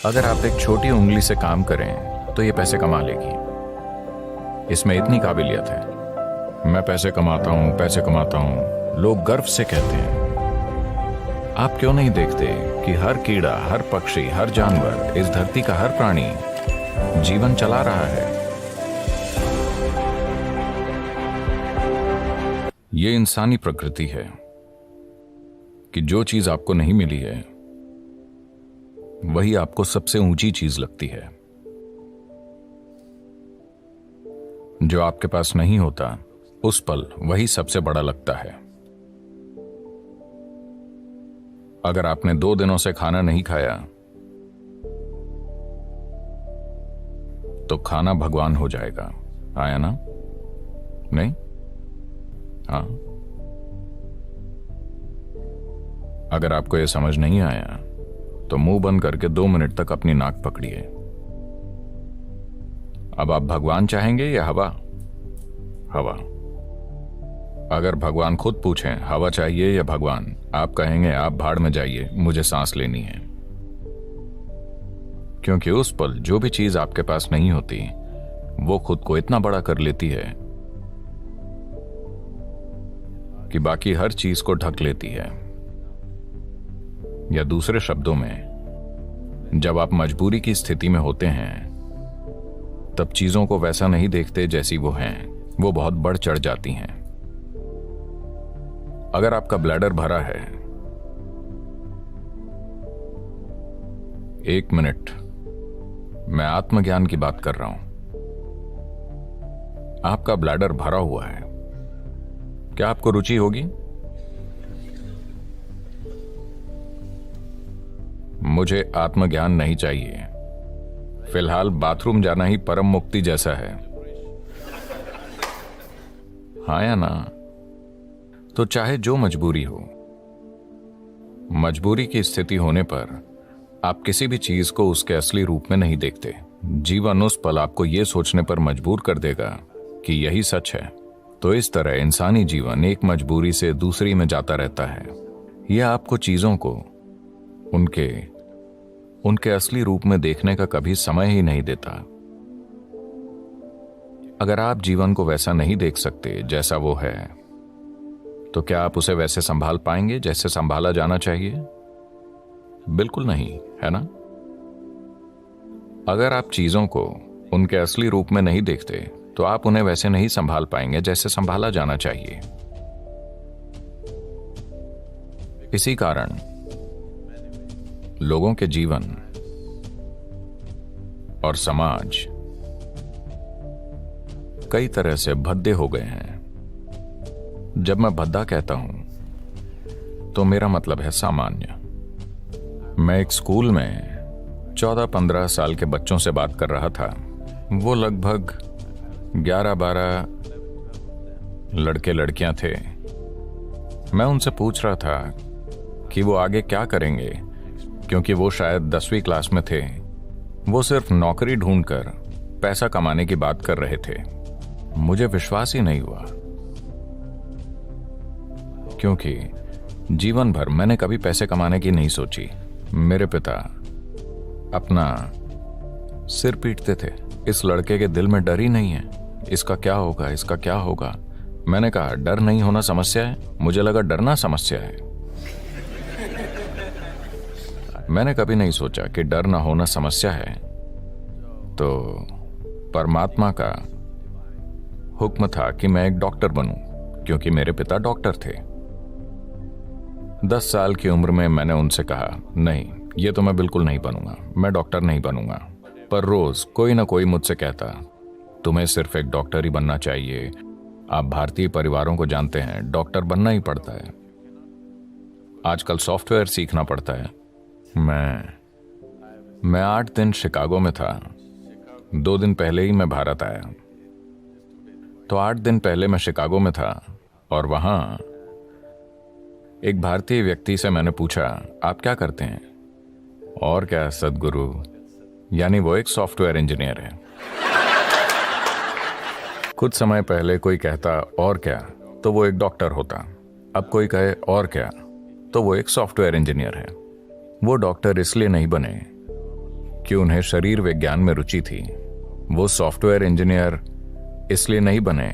अगर आप एक छोटी उंगली से काम करें तो ये पैसे कमा लेगी। इसमें इतनी काबिलियत है। मैं पैसे कमाता हूं, लोग गर्व से कहते हैं। आप क्यों नहीं देखते कि हर कीड़ा, हर पक्षी, हर जानवर, इस धरती का हर प्राणी जीवन चला रहा है। ये इंसानी प्रकृति है कि जो चीज आपको नहीं मिली है वही आपको सबसे ऊंची चीज लगती है। जो आपके पास नहीं होता उस पल वही सबसे बड़ा लगता है। अगर आपने 2 दिनों से खाना नहीं खाया तो खाना भगवान हो जाएगा। आया ना? नहीं? हाँ। अगर आपको यह समझ नहीं आया तो मुंह बंद करके 2 मिनट तक अपनी नाक पकड़िए। अब आप भगवान चाहेंगे या हवा? हवा। अगर भगवान खुद पूछें हवा चाहिए या भगवान, आप कहेंगे आप भाड़ में जाइए, मुझे सांस लेनी है। क्योंकि उस पल जो भी चीज आपके पास नहीं होती वो खुद को इतना बड़ा कर लेती है कि बाकी हर चीज को ढक लेती है। या दूसरे शब्दों में, जब आप मजबूरी की स्थिति में होते हैं तब चीजों को वैसा नहीं देखते जैसी वो हैं, वो बहुत बढ़ चढ़ जाती हैं। अगर आपका ब्लैडर भरा है, 1 मिनट, मैं आत्मज्ञान की बात कर रहा हूं। आपका ब्लैडर भरा हुआ है, क्या आपको रुचि होगी? मुझे आत्मज्ञान नहीं चाहिए। फिलहाल बाथरूम जाना ही परम मुक्ति जैसा है। हाँ या ना? तो चाहे जो मजबूरी हो, मजबूरी की स्थिति होने पर आप किसी भी चीज को उसके असली रूप में नहीं देखते। जीवन उस पल आपको यह सोचने पर मजबूर कर देगा कि यही सच है। तो इस तरह इंसानी जीवन एक मजबूरी से दूसरी में जाता रहता है। यह आपको चीजों को उनके असली रूप में देखने का कभी समय ही नहीं देता। अगर आप जीवन को वैसा नहीं देख सकते जैसा वो है, तो क्या आप उसे वैसे संभाल पाएंगे जैसे संभाला जाना चाहिए? बिल्कुल नहीं, है ना? अगर आप चीजों को उनके असली रूप में नहीं देखते तो आप उन्हें वैसे नहीं संभाल पाएंगे जैसे संभाला जाना चाहिए। इसी कारण लोगों के जीवन और समाज कई तरह से भद्दे हो गए हैं। जब मैं भद्दा कहता हूं तो मेरा मतलब है सामान्य। मैं एक स्कूल में 14-15 साल के बच्चों से बात कर रहा था। वो लगभग 11-12 लड़के लड़कियां थे। मैं उनसे पूछ रहा था कि वो आगे क्या करेंगे, क्योंकि वो शायद 10वीं क्लास में थे। वो सिर्फ नौकरी ढूंढकर पैसा कमाने की बात कर रहे थे। मुझे विश्वास ही नहीं हुआ, क्योंकि जीवन भर मैंने कभी पैसे कमाने की नहीं सोची। मेरे पिता अपना सिर पीटते थे, इस लड़के के दिल में डर ही नहीं है, इसका क्या होगा, इसका क्या होगा। मैंने कहा डर नहीं होना समस्या है? मुझे लगा डरना समस्या है। मैंने कभी नहीं सोचा कि डर ना होना समस्या है। तो परमात्मा का हुक्म था कि मैं एक डॉक्टर बनूं, क्योंकि मेरे पिता डॉक्टर थे। 10 साल की उम्र में मैंने उनसे कहा, नहीं, ये तो मैं बिल्कुल नहीं बनूंगा, मैं डॉक्टर नहीं बनूंगा। पर रोज कोई ना कोई मुझसे कहता, तुम्हें सिर्फ एक डॉक्टर ही बनना चाहिए। आप भारतीय परिवारों को जानते हैं, डॉक्टर बनना ही पड़ता है। आजकल सॉफ्टवेयर सीखना पड़ता है। मैं 8 दिन शिकागो में था। 2 दिन पहले ही मैं भारत आया। तो 8 दिन पहले मैं शिकागो में था और वहां एक भारतीय व्यक्ति से मैंने पूछा, आप क्या करते हैं? और क्या सदगुरु, यानी वो एक सॉफ्टवेयर इंजीनियर है। कुछ समय पहले कोई कहता और क्या, तो वो एक डॉक्टर होता। अब कोई कहे और क्या, तो वो एक सॉफ्टवेयर इंजीनियर है। वो डॉक्टर इसलिए नहीं बने कि उन्हें शरीर विज्ञान में रुचि थी। वो सॉफ्टवेयर इंजीनियर इसलिए नहीं बने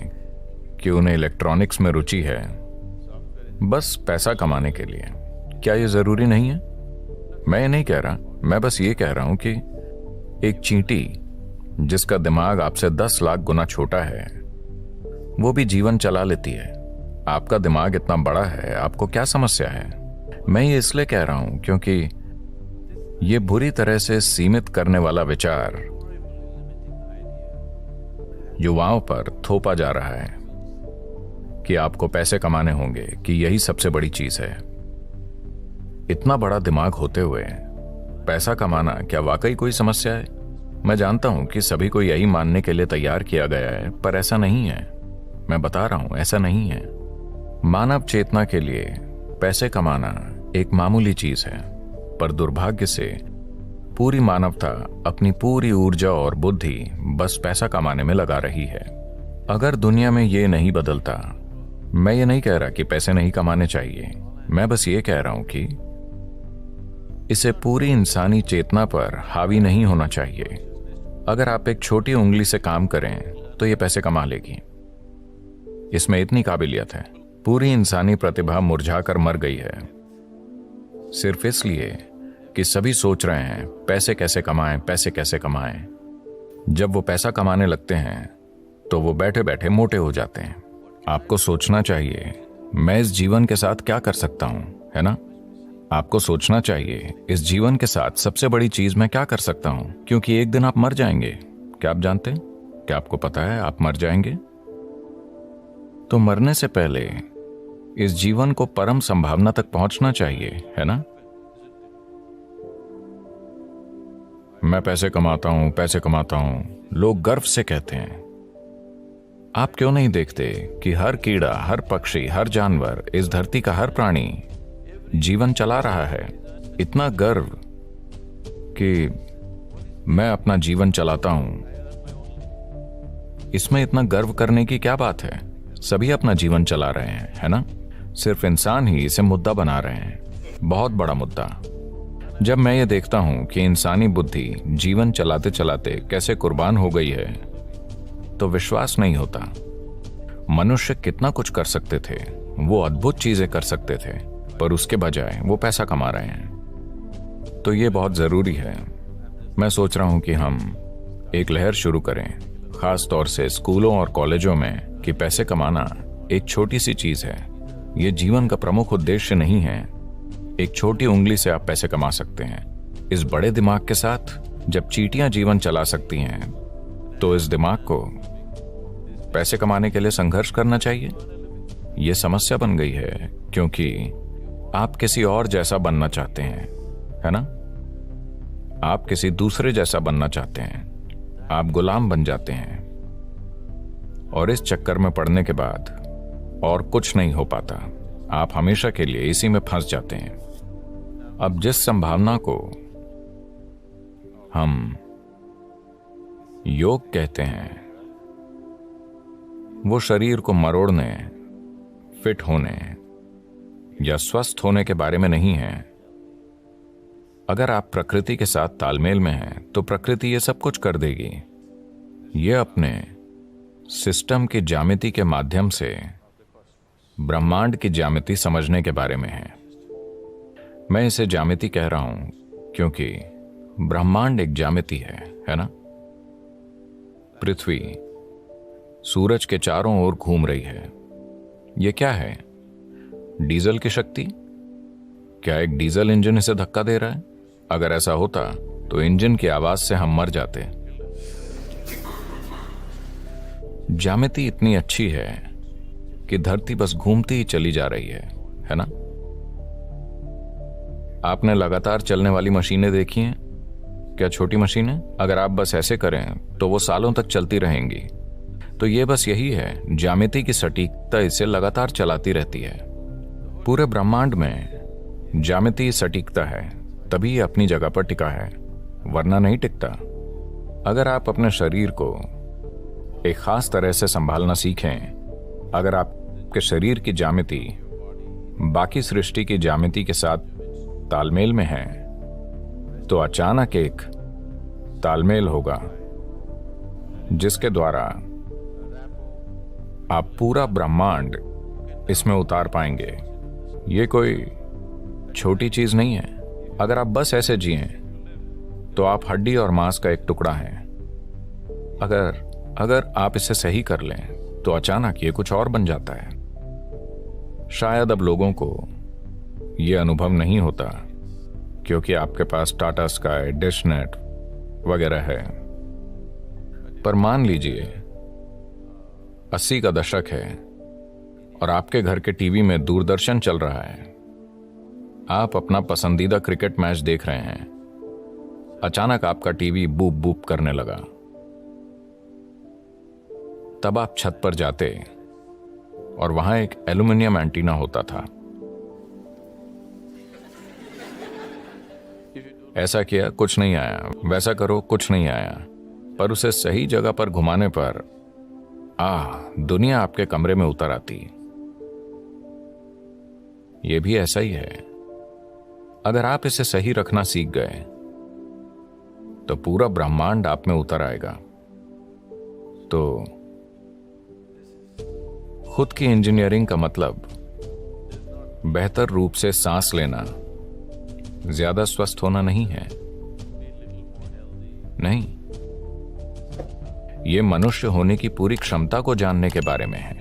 कि उन्हें इलेक्ट्रॉनिक्स में रुचि है, बस पैसा कमाने के लिए। क्या ये जरूरी नहीं है? मैं ये नहीं कह रहा, मैं बस ये कह रहा हूं कि एक चींटी जिसका दिमाग आपसे 10 लाख गुना छोटा है, वो भी जीवन चला लेती है। आपका दिमाग इतना बड़ा है, आपको क्या समस्या है? मैं ये इसलिए कह रहा हूं क्योंकि ये बुरी तरह से सीमित करने वाला विचार युवाओं पर थोपा जा रहा है कि आपको पैसे कमाने होंगे, कि यही सबसे बड़ी चीज है। इतना बड़ा दिमाग होते हुए पैसा कमाना क्या वाकई कोई समस्या है? मैं जानता हूं कि सभी को यही मानने के लिए तैयार किया गया है, पर ऐसा नहीं है। मैं बता रहा हूं, ऐसा नहीं है। मानव चेतना के लिए पैसे कमाना एक मामूली चीज है, पर दुर्भाग्य से पूरी मानवता अपनी पूरी ऊर्जा और बुद्धि बस पैसा कमाने में लगा रही है। अगर दुनिया में ये नहीं बदलता, मैं ये नहीं कह रहा कि पैसे नहीं कमाने चाहिए, मैं बस ये कह रहा हूं कि इसे पूरी इंसानी चेतना पर हावी नहीं होना चाहिए। अगर आप एक छोटी उंगली से काम करें तो ये पैसे कमा लेगी। इसमें इतनी काबिलियत है। पूरी इंसानी प्रतिभा मुरझाकर मर गई है, सिर्फ इसलिए कि सभी सोच रहे हैं पैसे कैसे कमाएं, पैसे कैसे कमाएं। जब वो पैसा कमाने लगते हैं तो वो बैठे बैठे मोटे हो जाते हैं। आपको सोचना चाहिए, मैं इस जीवन के साथ क्या कर सकता हूं, है ना? आपको सोचना चाहिए, इस जीवन के साथ सबसे बड़ी चीज मैं क्या कर सकता हूं, क्योंकि एक दिन आप मर जाएंगे। क्या आप जानते हैं? क्या आपको पता है आप मर जाएंगे? तो मरने से पहले इस जीवन को परम संभावना तक पहुंचना चाहिए, है ना? मैं पैसे कमाता हूं, पैसे कमाता हूं, लोग गर्व से कहते हैं। आप क्यों नहीं देखते कि हर कीड़ा, हर पक्षी, हर जानवर, इस धरती का हर प्राणी जीवन चला रहा है? इतना गर्व कि मैं अपना जीवन चलाता हूं, इसमें इतना गर्व करने की क्या बात है? सभी अपना जीवन चला रहे हैं, है ना? सिर्फ इंसान ही इसे मुद्दा बना रहे हैं, बहुत बड़ा मुद्दा। जब मैं ये देखता हूं कि इंसानी बुद्धि जीवन चलाते चलाते कैसे कुर्बान हो गई है, तो विश्वास नहीं होता। मनुष्य कितना कुछ कर सकते थे, वो अद्भुत चीजें कर सकते थे, पर उसके बजाय वो पैसा कमा रहे हैं। तो ये बहुत जरूरी है। मैं सोच रहा हूं कि हम एक लहर शुरू करें, खास तौर से स्कूलों और कॉलेजों में, कि पैसे कमाना एक छोटी सी चीज है। ये जीवन का प्रमुख उद्देश्य नहीं है। एक छोटी उंगली से आप पैसे कमा सकते हैं। इस बड़े दिमाग के साथ जब चींटियां जीवन चला सकती हैं, तो इस दिमाग को पैसे कमाने के लिए संघर्ष करना चाहिए। यह समस्या बन गई है क्योंकि आप किसी और जैसा बनना चाहते हैं, है ना? आप किसी दूसरे जैसा बनना चाहते हैं, आप गुलाम बन जाते हैं, और इस चक्कर में पड़ने के बाद और कुछ नहीं हो पाता। आप हमेशा के लिए इसी में फंस जाते हैं। अब जिस संभावना को हम योग कहते हैं, वो शरीर को मरोड़ने, फिट होने या स्वस्थ होने के बारे में नहीं है। अगर आप प्रकृति के साथ तालमेल में हैं, तो प्रकृति ये सब कुछ कर देगी। ये अपने सिस्टम की ज्यामिति के माध्यम से ब्रह्मांड की ज्यामिति समझने के बारे में है। मैं इसे ज्यामिति कह रहा हूं क्योंकि ब्रह्मांड एक ज्यामिति है ना? पृथ्वी सूरज के चारों ओर घूम रही है। यह क्या है? डीजल की शक्ति? क्या एक डीजल इंजन इसे धक्का दे रहा है? अगर ऐसा होता तो इंजन की आवाज से हम मर जाते। ज्यामिति इतनी अच्छी है कि धरती बस घूमती ही चली जा रही है ना? आपने लगातार चलने वाली मशीनें देखी हैं? क्या छोटी मशीनें? अगर आप बस ऐसे करें तो वो सालों तक चलती रहेंगी। तो ये बस यही है, ज्यामिति की सटीकता इसे लगातार चलाती रहती है। पूरे ब्रह्मांड में ज्यामिति सटीकता है, तभी ये अपनी जगह पर टिका है, वरना नहीं टिकता। अगर आप अपने शरीर को एक खास तरह से संभालना सीखें, अगर आपके शरीर की ज्यामिति बाकी सृष्टि की ज्यामिति के साथ तालमेल में है, तो अचानक एक तालमेल होगा जिसके द्वारा आप पूरा ब्रह्मांड इसमें उतार पाएंगे। ये कोई छोटी चीज नहीं है। अगर आप बस ऐसे जिएं तो आप हड्डी और मांस का एक टुकड़ा हैं। अगर आप इसे सही कर लें तो अचानक ये कुछ और बन जाता है। शायद अब लोगों को यह अनुभव नहीं होता क्योंकि आपके पास टाटा स्काई, डिश नेट वगैरह है। पर मान लीजिए 80 का दशक है और आपके घर के टीवी में दूरदर्शन चल रहा है। आप अपना पसंदीदा क्रिकेट मैच देख रहे हैं। अचानक आपका टीवी बूप बूप करने लगा। तब आप छत पर जाते और वहां एक एल्यूमिनियम एंटीना होता था। ऐसा किया, कुछ नहीं आया। वैसा करो, कुछ नहीं आया। पर उसे सही जगह पर घुमाने पर दुनिया आपके कमरे में उतर आती। यह भी ऐसा ही है। अगर आप इसे सही रखना सीख गए तो पूरा ब्रह्मांड आप में उतर आएगा। तो खुद की इंजीनियरिंग का मतलब बेहतर रूप से सांस लेना, ज्यादा स्वस्थ होना नहीं है। नहीं, यह मनुष्य होने की पूरी क्षमता को जानने के बारे में है।